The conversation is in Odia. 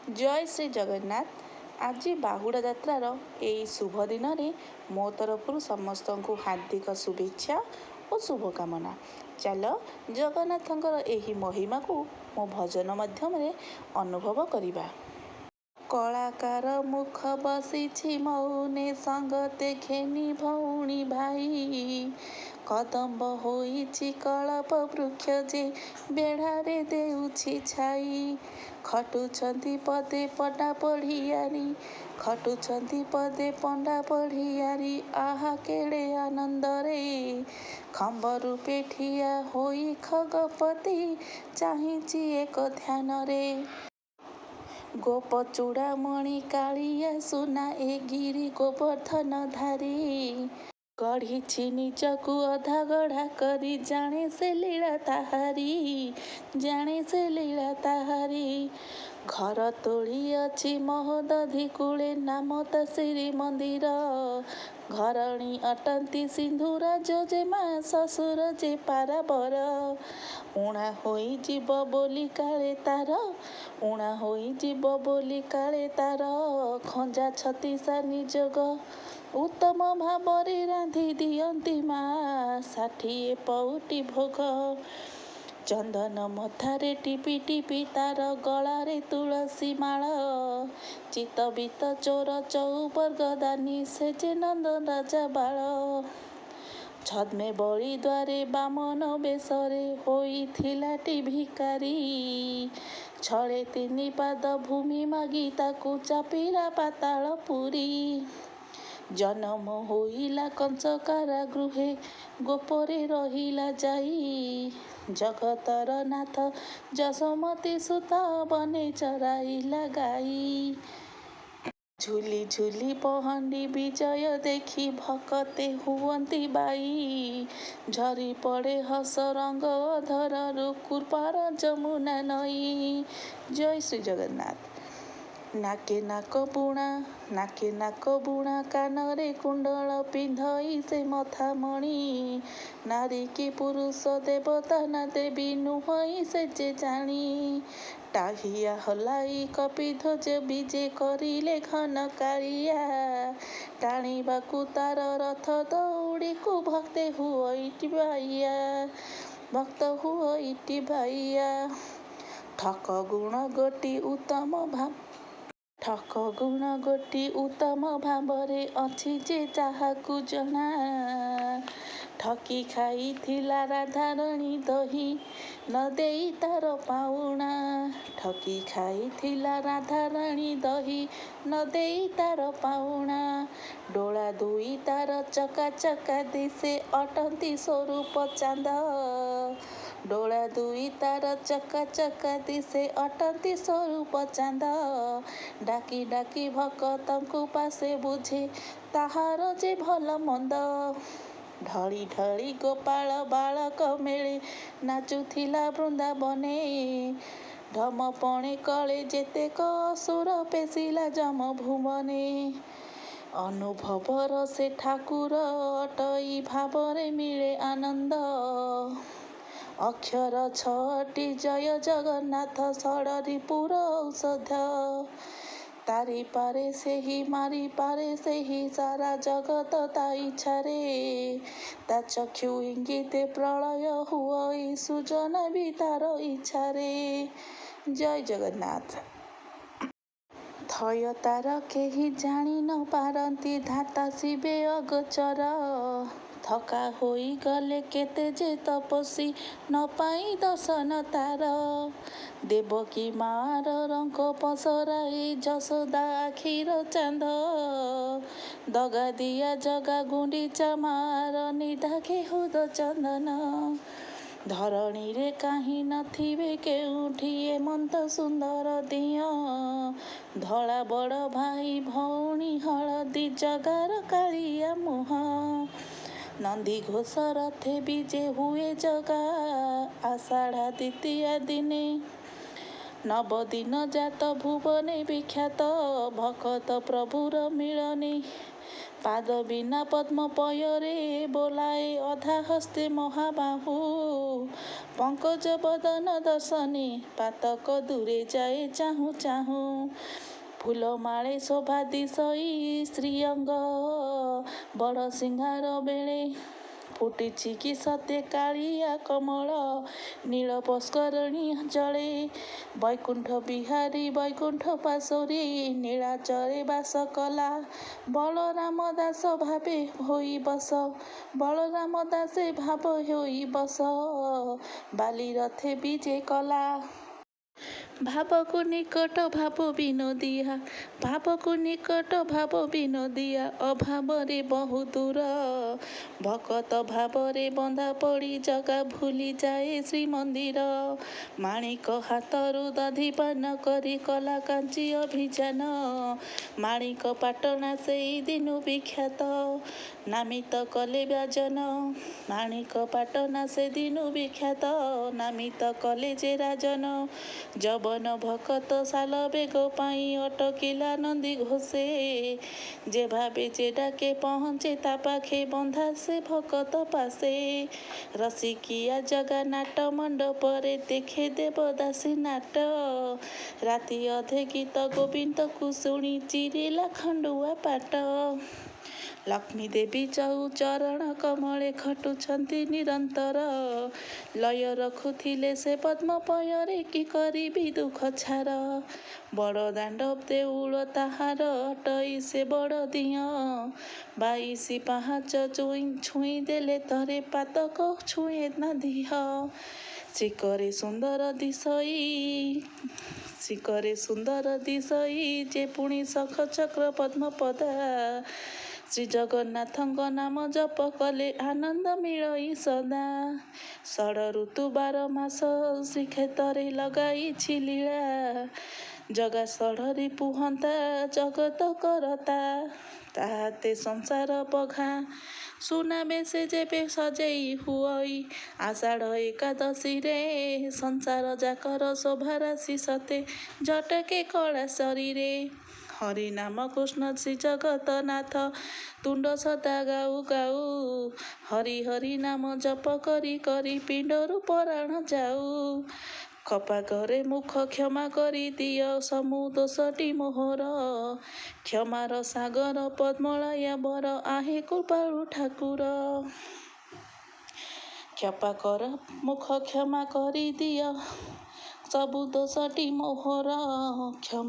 ଜୟ ଶ୍ରୀ ଜଗନ୍ନାଥ। ଆଜି ବାହୁଡ଼ା ଯାତ୍ରାର ଏହି ଶୁଭ ଦିନରେ ମୋ ତରଫରୁ ସମସ୍ତଙ୍କୁ ହାର୍ଦ୍ଦିକ ଶୁଭେଚ୍ଛା ଓ ଶୁଭକାମନା। ଚାଲ ଜଗନ୍ନାଥଙ୍କର ଏହି ମହିମାକୁ ମୋ ଭଜନ ମାଧ୍ୟମରେ ଅନୁଭବ କରିବା। କଳାକାର ମୁଖ ବସିଛି ମୌନେ ସଙ୍ଗତେ ଘେନି ଭଉଣୀ ଭାଇ। କଦମ୍ବ ହୋଇଛି କଳପ ବୃକ୍ଷ ଯେ ବେଢ଼ାରେ ଦେଉଛି ଛାଇ। ଖଟୁଛନ୍ତି ପଦେ ପଣ୍ଡା ପଢ଼ିଆରୀ, ଖଟୁଛନ୍ତି ପଦେ ପଣ୍ଡା ପଢ଼ିଆରୀ। ଆହା କେଡ଼େ ଆନନ୍ଦରେ ଖମ୍ବ ରୂପେ ଠିଆ ହୋଇ ଖଗପତି ଚାହିଁଛି ଏକ ଧ୍ୟାନରେ। ଗୋପ ଚୂଡ଼ାମଣି କାଳିଆ ସୁନା ଏ ଗିରି ଗୋବର୍ଦ୍ଧନ ଧାରୀ। ଗଢ଼ିଛି ନିଜକୁ ଅଧା ଗଢ଼ା କରି ଜାଣେ ସେ ଲୀଳା ତାହାରି, ଜାଣେ ସେ ଲୀଳା ତାହାରି। ଘର ତୋଳିଅଛି ମହୋଦଧି କୂଳେ ନାମ ତା ଶ୍ରୀମନ୍ଦିର। ଘରଣୀ ଅଟନ୍ତି ସିନ୍ଧୁରାଜ ଯେ ମା ଶ୍ୱଶୁର ଯେ ପାରାବର। ଊଣା ହୋଇଯିବ ବୋଲି କାଳେ ତାର, ଊଣା ହୋଇଯିବ ବୋଲି କାଳେ ତାର। ଖଞ୍ଜା ଛତିଶା ନିଯୋଗ ଉତ୍ତମ ଭାବରେ ରାନ୍ଧି ଦିଅନ୍ତି ମା 60 ପଉଟି ଭୋଗ। ଚନ୍ଦନ ମଥାରେ ଟିପି ଟିପି ତାର ଗଳାରେ ତୁଳସୀ ମାଳ। ଚିତବିତ ଚୋର ଚଉବର୍ଗ ଦାନୀ ସେ ଯେ ନନ୍ଦ ରାଜା ବାଳ। ଛଦ୍ମେ ବଳି ଦ୍ୱାରେ ବାମନ ବେଶରେ ହୋଇଥିଲାଟି ଭିକାରୀ। ଛଳେ 3 ପାଦ ଭୂମି ମାଗି ତାକୁ ଚାପିଲା ପାତାଳ ପୁରୀ। ଜନମ ହୋଇଲା କଂସ କାରାଗୃହେ ଗୋପରେ ରହିଲା ଯାଇ। ଜଗତର ନାଥ ଯଶୋମତି ସୁତ ବନେ ଚରାଇଲା ଗାଈ। ଝୁଲି ଝୁଲି ପହଣ୍ଡି ବିଜୟ ଦେଖି ଭକତେ ହୁଅନ୍ତି ବାଇ। ଝରି ପଡ଼େ ହସ ରଙ୍ଗ ଅଧରରୁ କୃପାର ଯମୁନା ନଈ। ଜୟ ଶ୍ରୀ ଜଗନ୍ନାଥ। ନାକେ ନାକ ବୁଣା, ନାକେ ନାକ ବୁଣା କାନରେ କୁଣ୍ଡଳ ପିନ୍ଧଇ ସେ ମଥାମଣି। ନାରୀ କି ପୁରୁଷ ଦେବତା ନା ଦେବୀ ନୁହଁଇ ସେ ଯେ ଜାଣି। ଟାହିଆ ହଲାଇ କପିଧ୍ୱଜ ବିଜେ କରିଲେ ଘନ କାଳିଆ। ଟାଣିବାକୁ ତାର ରଥ ଦଉଡ଼ିକୁ ଭକ୍ତେ ହୁଅଇଟି ବାଇଆ, ଭକ୍ତ ହୁଅଇଟି ବାଇଆ। ଠକ ଗୁଣ ଗୋଟି ଉତ୍ତମ ଭାବରେ ଅଛି ଯେ ଯାହାକୁ ଜଣା। ଠକି ଖାଇଥିଲା ରାଧାରାଣୀ ଦହି ନ ଦେଇ ତାର ପାଉଣା। ଠକି ଖାଇଥିଲା ରାଧାରାଣୀ ଦହି ନ ଦେଇ ତାର ପାଉଣା। ଡୋଳା 2 ତାର ଚକା ଚକା ଦିଶେ ଅଟନ୍ତି ସ୍ୱରୂପ ଚାନ୍ଦ। ଡୋଳା 2 ତାର ଚକା ଚକା ଦିଶେ ଅଟନ୍ତି ସ୍ୱରୂପ ଚାନ୍ଦ। ଡାକି ଡାକି ଭକତଙ୍କୁ ପାଶେ ବୁଝେ ତାହାର ଯେ ଭଲ ମନ୍ଦ। ଢଳି ଢଳି ଗୋପାଳ ବାଳକ ମେଳେ ନାଚୁଥିଲା ବୃନ୍ଦାବନେ। ଢମପଣେ କଳେ ଯେତେକ ଅସୁର ପେଶିଲା ଯମ ଭୁବନେ। ଅନୁଭବର ସେ ଠାକୁର ଅଟଇ ଭାବରେ ମିଳେ ଆନନ୍ଦ। ଅକ୍ଷର 6ଟି ଜୟ ଜଗନ୍ନାଥ ଷଡ଼ରିପୁର ଔଷଧ। ତାରିପାରେ ସେହି ମାରିପାରେ ସେହି ସାରା ଜଗତ ତା ଇଚ୍ଛାରେ। ତା ଚକ୍ଷୁ ଇଙ୍ଗିତେ ପ୍ରଳୟ ହୁଅଇ ସୃଜନ ବି ତାର ଇଚ୍ଛାରେ। ଜୟ ଜଗନ୍ନାଥ। ଥୟ ତାର କେହି ଜାଣି ନ ପାରନ୍ତି ଧାତା ଶିବେ ଅଗୋଚର। ଥକା ହୋଇଗଲେ କେତେ ଯେ ତପସ୍ୱୀ ନ ପାଇ ଦର୍ଶନ ତାର। ଦେବକୀ ମାର ରଙ୍କ ପସରାଇ ଯଶୋଦା ଆଖିର ଚାନ୍ଦ। ଦଗା ଦିଆ ଜଗା ଗୁଣ୍ଡିଚା ମାର ନିଦାଘେ ହୃଦ ଚନ୍ଦନ। ଧରଣୀରେ କାହିଁ ନଥିବେ କେଉଁଠି ଏମନ୍ତ ସୁନ୍ଦର ଦିଅଁ। ଧଳା ବଡ଼ ଭାଇ ଭଉଣୀ ହଳଦୀ ଜଗାର କାଳିଆ ମୁହଁ। ନନ୍ଦିଘୋଷ ରଥେ ବିଜେ ହୁଏ ଜଗା ଆଷାଢ଼ା ଦ୍ୱିତୀୟା ଦିନେ। 9 ଦିନ ଯାତ ଭୁବନେ ବିଖ୍ୟାତ ଭକତ ପ୍ରଭୁର ମିଳନେ। ପାଦ ବିନା ପଦ୍ମ ପୟରେ ବୋଲାଏ ଅଧା ହସ୍ତେ ମହାବାହୁ। ପଙ୍କଜ ବଦନ ଦର୍ଶନେ ପାତକ ଦୂରେ ଯାଏ ଚାହୁଁ ଚାହୁଁ। ଫୁଲମାଳେ ଶୋଭା ଦିଶଇ ଶ୍ରୀଅଙ୍ଗ ବଡ଼ ସିଂହାର ବେଳେ ଫୁଟିଛି କି ସତେ କାଳିଆ କମଳ ନୀଳ ପୁଷ୍କରିଣୀ ଜଳେ। ବୈକୁଣ୍ଠ ବିହାରୀ ବୈକୁଣ୍ଠ ପାଶୋରି ନୀଳାଚରେ ବାସ କଲା। ବଳରାମ ଦାସ ଭାବେ ହୋଇ ବସ ବଳରାମ ଦାସେ ଭାବ ହୋଇ ବସ ବାଲି ରଥେ ବିଜେ କଲା। ଭାବକୁ ନିକଟ ଭାବ ବିନୋଦିଆ ଭାବକୁ ନିକଟ ଭାବ ବିନୋଦିଆ ଅଭାବରେ ବହୁ ଦୂର ଭକତ ଭାବରେ ବନ୍ଧା ପଡ଼ି ଜଗା ଭୁଲି ଯାଏ ଶ୍ରୀମନ୍ଦିର। ମାଣିକ ହାତରୁ ଦଧିପାନ କରି କଲା କାଞ୍ଚି ଅଭିଯାନ ମାଣିକ ପାଟଣା ସେଇ ଦିନୁ ବିଖ୍ୟାତ ନାମିତ କଲେ ବ୍ୟାଜନ। ମାଣିକ ପାଟଣା ସେଦିନୁ ବିଖ୍ୟାତ ନାମିତ କଲେ ଯେ ରାଜନ। ଯବନ ଭକତ ସାଲ ବେଗ ପାଇଁ ଅଟକିଲା ନନ୍ଦୀ ଘୋଷେ ଯେ ଭାବେ ଯେ ଡାକେ ପହଞ୍ଚେ ତା ପାଖେ ବନ୍ଧା ସେ ଭକତ ପାଶେ। ରସିକିଆ ଜଗା ନାଟ ମଣ୍ଡପରେ ଦେଖେ ଦେବଦାସୀ ନାଟ ରାତି ଅଧେ ଗୀତ ଗୋବିନ୍ଦକୁ ଶୁଣି ଚିରିଲା ଖଣ୍ଡୁଆ ପାଟ। ଲକ୍ଷ୍ମୀ ଦେବୀ ଚରଣ କମଳେ ଖଟୁଛନ୍ତି ନିରନ୍ତର ଲୟ ରଖୁଥିଲେ ସେ ପଦ୍ମ ପୟରେ କି କରିବି ଦୁଃଖ ଛାର। ବଡ଼ ଦାଣ୍ଡ ଦେଉଳ ତାହାର ଅଟଇ ସେ ବଡ଼ ଦିଅଁ 22 ପାହାଚ ଛୁଇଁ ଦେଲେ ଥରେ ପାତକ ଛୁଏଁ ନା ଦିହ। ଶିଖରେ ସୁନ୍ଦର ଦିଶଇ ଯେ ପୁଣି ଶଙ୍ଖ ଚକ୍ର ପଦ୍ମ ପଦା ଶ୍ରୀଜଗନ୍ନାଥଙ୍କ ନାମ ଜପ କଲେ ଆନନ୍ଦ ମିଳଇ ସଦା। ଷଡ଼ ଋତୁ 12 ମାସ ଶ୍ରୀକ୍ଷେତ୍ରରେ ଲଗାଇଛି ଲୀଳା ଜଗା ଷଡ଼ରେ ପୁହନ୍ତା ଜଗତ କରତା ତାହାତେ ସଂସାର ପଘା। ସୁନାବେଶେ ଯେବେ ସଜେଇ ହୁଅଇ ଆଷାଢ଼ ଏକାଦଶୀରେ ସଂସାର ଯାକର ଶୋଭା ରାଶି ସତେ ଝଟକେ କଳା ଶରୀରେ। ହରିନାମ କୃଷ୍ଣ ଶ୍ରୀ ଜଗତନାଥ ତୁଣ୍ଡ ସଦା ଗାଉ ଗାଉ ହରି ହରି ନାମ ଜପ କରି କରି ପିଣ୍ଡରୁ ପରାଣ ଯାଉ। ଖପାକରେ ମୁଖ କ୍ଷମା କରି ଦିଅ ସମୁ ଦୋଷଟି ମୋହର କ୍ଷମାର ସାଗର ପଦ୍ମଳୟା ବର ଆହେ କୃପାଳୁ ଠାକୁର। ଖପାକର ମୁଖ କ୍ଷମା କରି ଦିଅ ସବୁ ଦୋଷଟି ମୋହର କ୍ଷମା